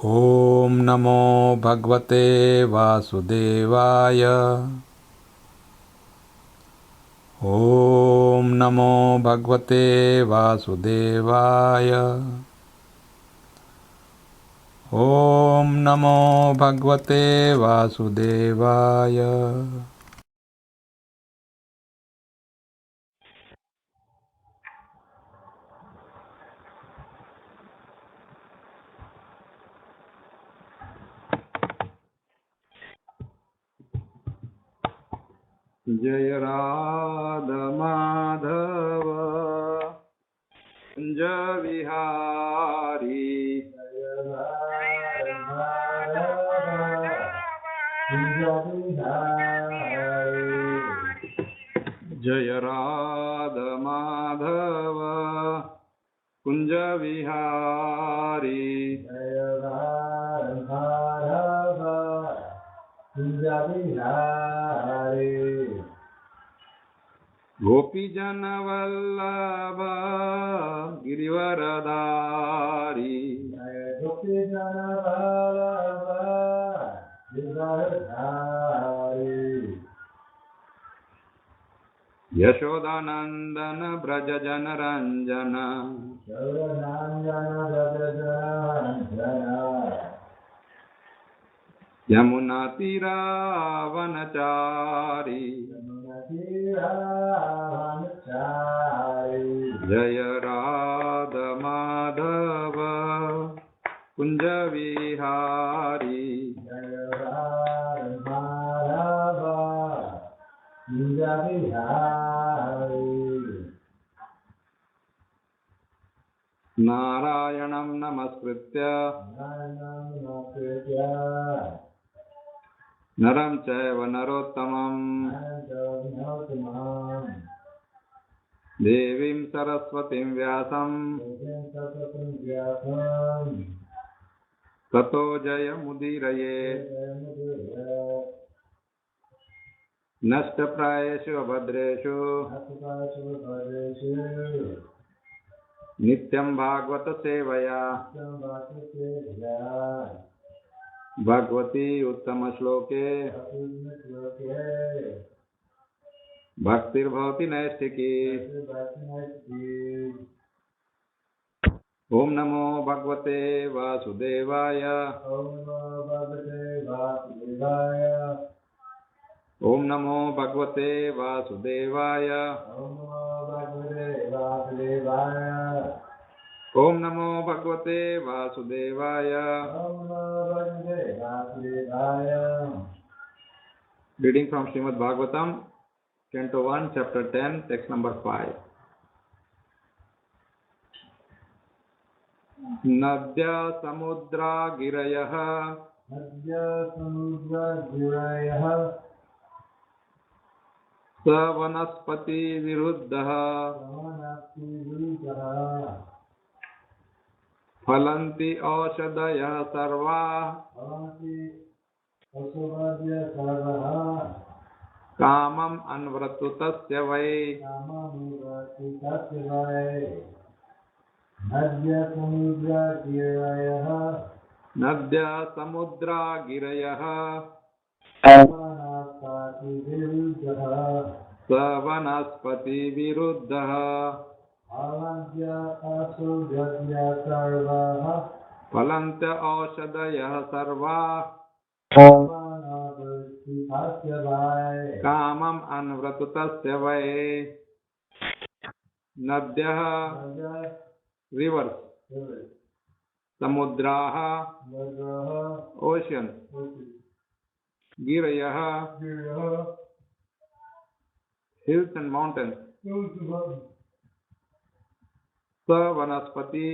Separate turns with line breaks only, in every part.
ॐ नमो भगवते वासुदेवाय। ॐ नमो भगवते वासुदेवाय। ॐ नमो भगवते वासुदेवाय। जय राधा माधव कुंज विहारी। जय राधा माधव कुंज विहारी। जय राधा माधव कुंज विहारी। गोपी जन वल्लभ गिरिवरधारी। गोपी जन वल्लभ गिरिवरधारी। यशोदानंदन ब्रज जन रंजन। यमुना तीरावनचारी। जय राधा माधव कुंज विहारी। जय राधा माधव कुंज विहारी। नारायणं नमस्कृत्य नरं चैव नरोत्तमं देवीं सरस्वतीं व्यासं ततो जयमुदीरये। नष्टप्रायेषु अभद्रेषु नित्यं भागवत सेवया। भगवती उत्तम श्लोके भक्तिर्भवति नैष्ठिकी। ओम नमो भगवते वासुदेवाय। ओम नमो भगवते वासुदेवाय। ओम नमो भगवते वासुदेवाय। Reading from Srimad Bhagavatam, Canto 1, Chapter 10, Text number 5. नद्या समुद्रा गिरयः स वनस्पति विरुद्धः फलन्ति औषधयः सर्वाः कामम् अन्वृत्तु तस्य वै। नद्या समुद्रा गिरयः स वनस्पति विरुद्धः फलन्त औषधयः सर्वाः कामम् अन्वृत्तु तस्य वै। नद्यः रिवर्स, समुद्राः ओशन, गिरयः hills and mountains, स वनस्पति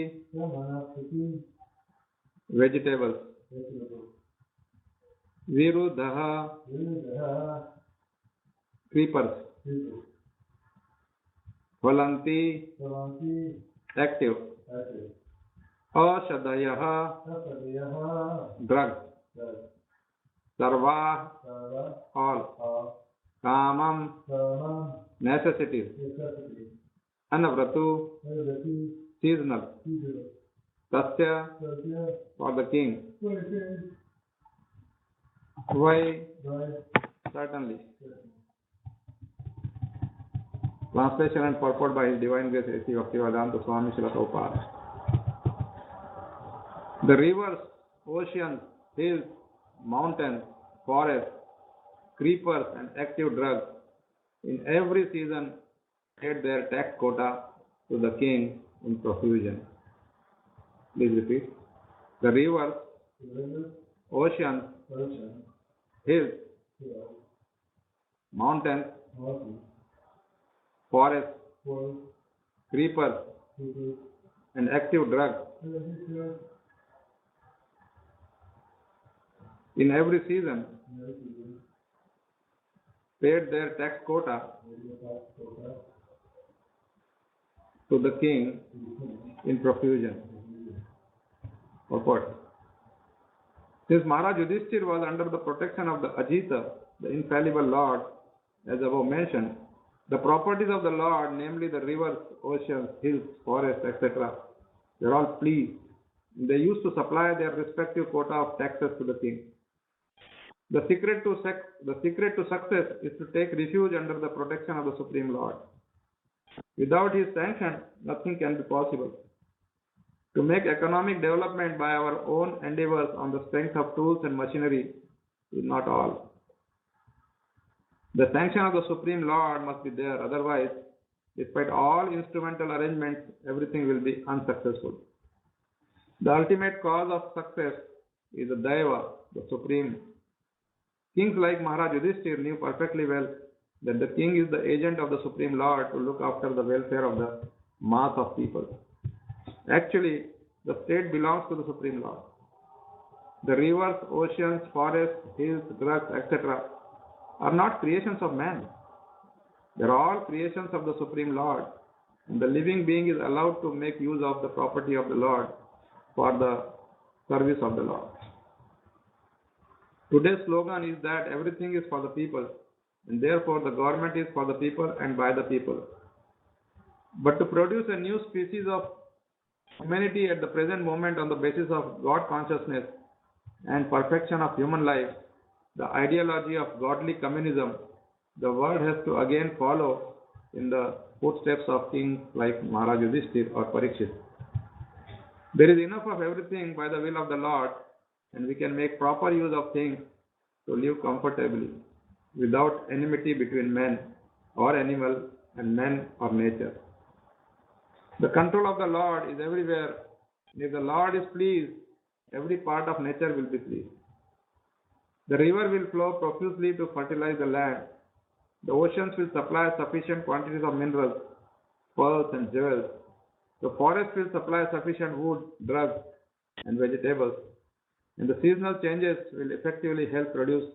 vegetables, विरुद्धः creepers, फलन्ति active, औषधयः drugs, सर्वाः all, कामम necessities, अनव्रतु seasonal, Tasya, for the king. Why? Certainly. Translation and purport by His Divine Grace A.C. Bhaktivedanta Swami Srila Prabhupada. The rivers, oceans, hills, mountains, forests, creepers and active drugs in every season paid their tax quota to the king in profusion. Please repeat. The rivers, oceans, hills, mountains, forests, creepers and active drugs in every season paid their tax quota to the king in profusion. Purport. Since Maharaj Yudhishthira was under the protection of the Ajita, the infallible Lord, as above mentioned, the properties of the Lord, namely the rivers, oceans, hills, forests, etc., were all pleased. They used to supply their respective quota of taxes to the king. The secret to success is to take refuge under the protection of the Supreme Lord. Without His sanction, nothing can be possible. To make economic development by our own endeavors on the strength of tools and machinery is not all. The sanction of the Supreme Lord must be there, otherwise, despite all instrumental arrangements, everything will be unsuccessful. The ultimate cause of success is the Daiva, the Supreme. Kings like Maharaj Yudhishthira knew perfectly well that the king is the agent of the Supreme Lord to look after the welfare of the mass of people. Actually, the state belongs to the Supreme Lord. The rivers, oceans, forests, hills, drugs, etc. are not creations of man. They are all creations of the Supreme Lord, and the living being is allowed to make use of the property of the Lord for the service of the Lord. Today's slogan is that everything is for the people, and therefore the government is for the people and by the people. But to produce a new species of humanity at the present moment on the basis of God consciousness and perfection of human life, the ideology of godly communism, the world has to again follow in the footsteps of kings like Maharaj Yudhishthira or Parikshit. There is enough of everything by the will of the Lord, and we can make proper use of things to live comfortably, without enmity between men or animal and men or nature. The control of the Lord is everywhere. If the Lord is pleased, every part of nature will be pleased. The river will flow profusely to fertilize the land. The oceans will supply sufficient quantities of minerals, pearls and jewels. The forest will supply sufficient wood, drugs and vegetables. And the seasonal changes will effectively help produce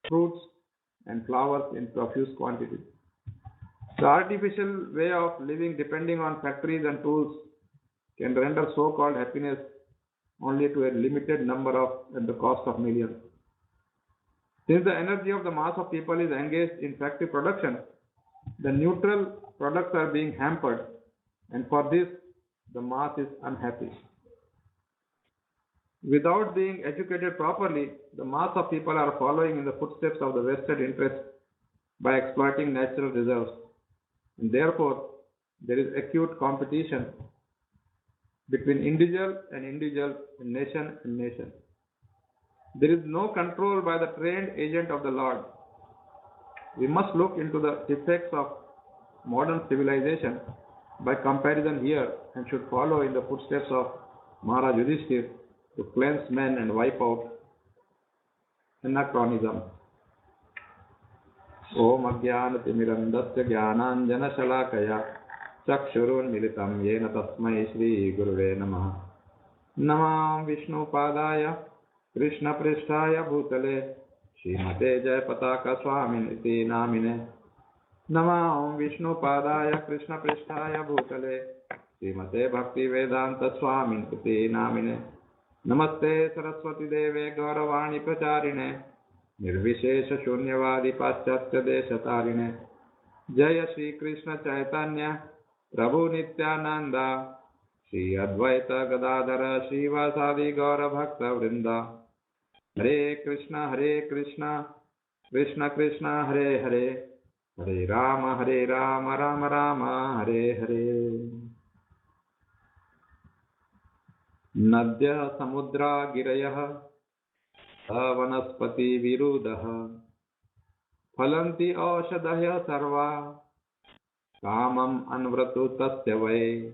fruits and flowers in profuse quantities. The artificial way of living depending on factories and tools can render so-called happiness only to a limited number at the cost of millions. Since the energy of the mass of people is engaged in factory production, the neutral products are being hampered, and for this the mass is unhappy. Without being educated properly, the mass of people are following in the footsteps of the vested interests by exploiting natural reserves. And therefore, there is acute competition between individual and individual, and nation and nation. There is no control by the trained agent of the Lord. We must look into the effects of modern civilization by comparison here, and should follow in the footsteps of Maharaj Yudhishthira to cleanse men and wipe out anachronism. Om Ajnanatimirandasya Jnananjanashalakaya Chakshurunmilitam Yena Tasmai Shri Guruve Namaha. Namam Vishnu Padaya Krishna Prishtaya Bhutale Srimate Jayapataka Swaminiti Namine. Namam Vishnu Padaya Krishna Prishtaya Bhutale Srimate Bhakti Vedanta Swaminiti Namine. Namaste Saraswati Deve Gauravani Pracharine Nirvishesha Shunyavadi Paschatya Deshatarine. Jaya Shri Krishna Chaitanya Prabhu Nityananda Shri Advaita Gadadhara Srivasadi Gaura Bhakta Vrinda. Hare Krishna, Krishna Krishna, Hare Hare, Hare Rama, Rama Rama, Hare Hare. Nadya Samudra Girayah Vanaspati Virudah Phalanti Aushadaya Sarva Kamam Anvratu Tasya Vai.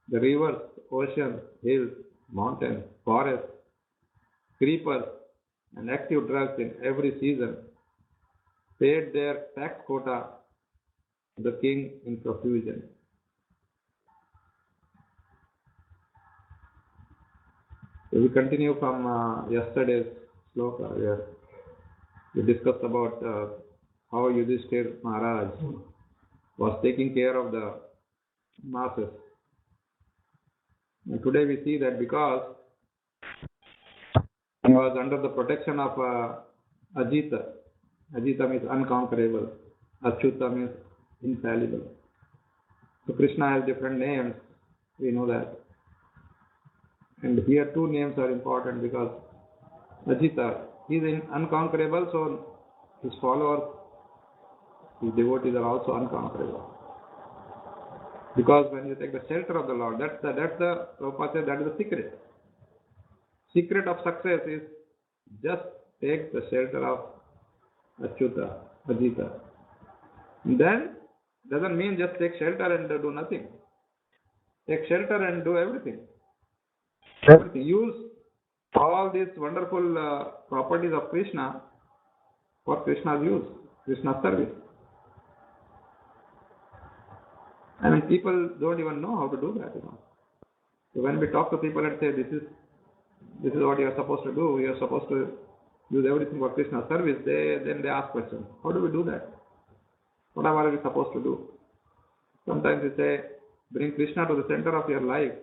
The rivers, oceans, hills, mountains, forests, creepers, and active drugs in every season paid their tax quota to the king in profusion. So we continue from yesterday's sloka where we discussed about how Yudhishthir Maharaj was taking care of the masses. And today we see that because he was under the protection of Ajita. Ajita means unconquerable. Achyuta means infallible. So Krishna has different names. We know that. And here two names are important because Ajita, he is unconquerable, so his followers, his devotees are also unconquerable. Because when you take the shelter of the Lord, that's the Prabhupada said that is the secret. Secret of success is just take the shelter of Achyuta, Ajita. And then doesn't mean just take shelter and do nothing. Take shelter and do everything. Everything. Use all these wonderful properties of Krishna for Krishna's use, Krishna's service. And people don't even know how to do that. So when we talk to people and say this is what you are supposed to do, you are supposed to use everything for Krishna's service, then they ask questions. How do we do that? What are we supposed to do? Sometimes we say, bring Krishna to the center of your life.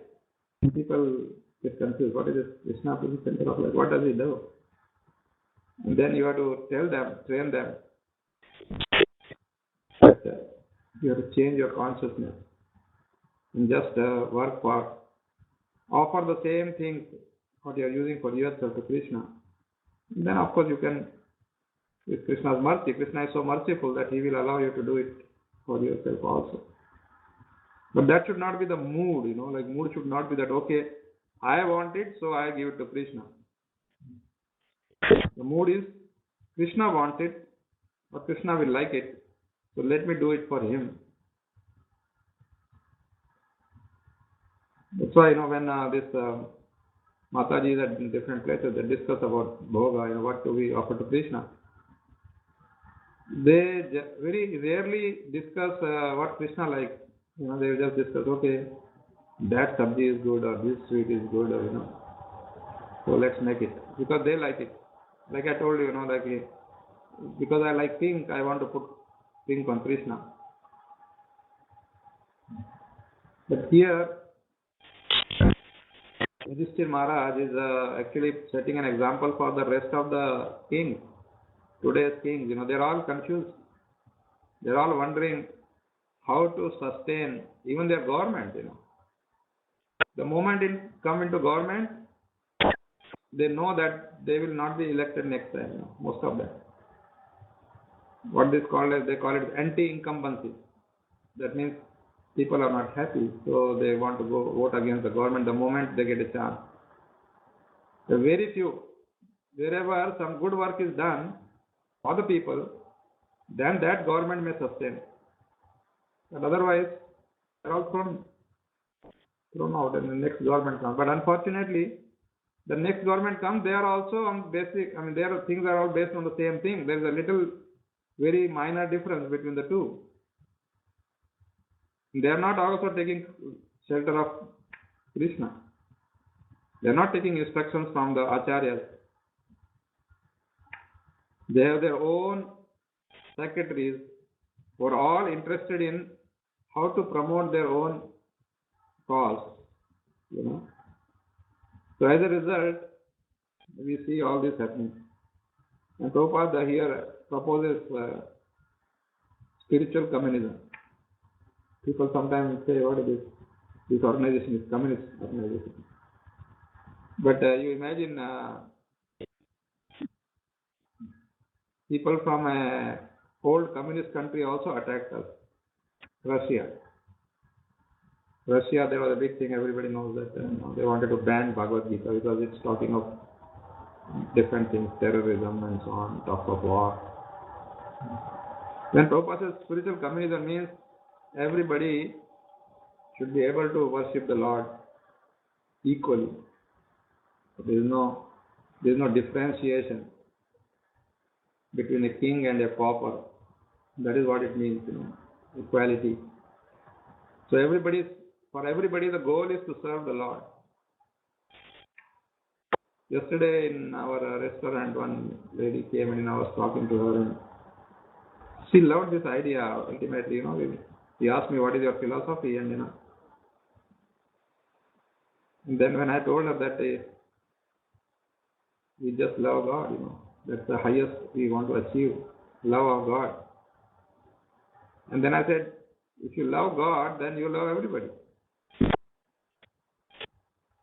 People get confused. What is this Krishna to the center of life? What does he do? And then you have to tell them, train them. That you have to change your consciousness and just work for, offer the same things what you are using for yourself to Krishna. And then of course you can, with Krishna's mercy, Krishna is so merciful that he will allow you to do it for yourself also. But that should not be the mood, like mood should not be that, okay, I want it, so I give it to Krishna. The mood is, Krishna wants it, but Krishna will like it, so let me do it for him. That's why, when this Mataji is at different places, they discuss about Bhoga, what do we offer to Krishna. They very rarely discuss what Krishna likes. They just discuss, okay, that sabji is good or this sweet is good, or so let's make it because they like it. Like I told you, because I like pink, I want to put pink on Krishna. But here, Yudhishthir Maharaj is actually setting an example for the rest of the kings, today's kings. They're all confused. They're all wondering how to sustain even their government. The moment they come into government, they know that they will not be elected next time. Most of them. What they call it anti-incumbency. That means people are not happy, so they want to go vote against the government the moment they get a chance. The very few, wherever some good work is done for the people, then that government may sustain. But otherwise, they are all thrown out and the next government comes. But unfortunately, the next government comes, they are also on basic, their things are all based on the same thing. There is a little, very minor difference between the two. They are not also taking shelter of Krishna. They are not taking instructions from the acharyas. They have their own secretaries who are all interested in how to promote their own cause. So as a result, we see all this happening. And Prabhupada here proposes spiritual communism. People sometimes say, what is this? This organization is communist organization. But you imagine people from a old communist country also attacked us. Russia, there was a big thing. Everybody knows that they wanted to ban Bhagavad Gita because it's talking of different things, terrorism and so on, talks of war. When Prabhupada says spiritual communism means everybody should be able to worship the Lord equally. There is no differentiation between a king and a pauper. That is what it means, equality. So for everybody the goal is to serve the Lord. Yesterday in our restaurant, one lady came and I was talking to her and she loved this idea ultimately, She asked me, what is your philosophy? And then when I told her that we just love God, that's the highest we want to achieve, love of God. And then I said, if you love God, then you love everybody.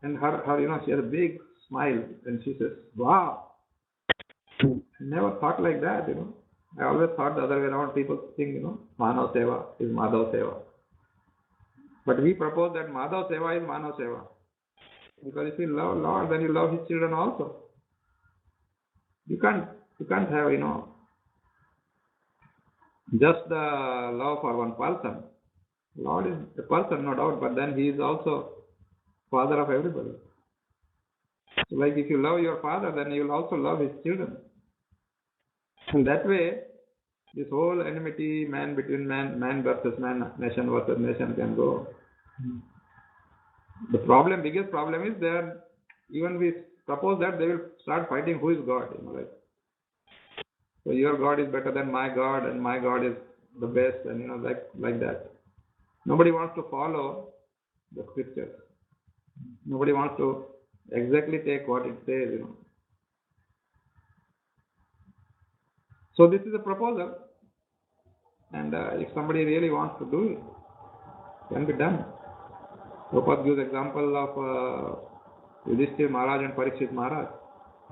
And her, she had a big smile and she says, wow, I never thought like that, I always thought the other way around. People think, Manav Seva is Madhav Seva. But we propose that Madhav Seva is Manav Seva. Because if you love Lord, then you love His children also. You can't have, just the love for one person. Lord is a person, no doubt, but then He is also Father of everybody. So like if you love your Father, then you will also love His children. And that way, this whole enmity, man versus man, nation versus nation can go. The biggest problem is that even we suppose that they will start fighting who is God, So your God is better than my God and my God is the best and like that. Nobody wants to follow the scriptures. Nobody wants to exactly take what it says, So this is a proposal, and if somebody really wants to do it, it can be done. Prabhupada gives example of Yudhishthira Maharaj and Parikshit Maharaj,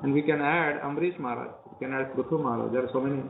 and we can add Amrish Maharaj, we can add Pruthu Maharaj. There are so many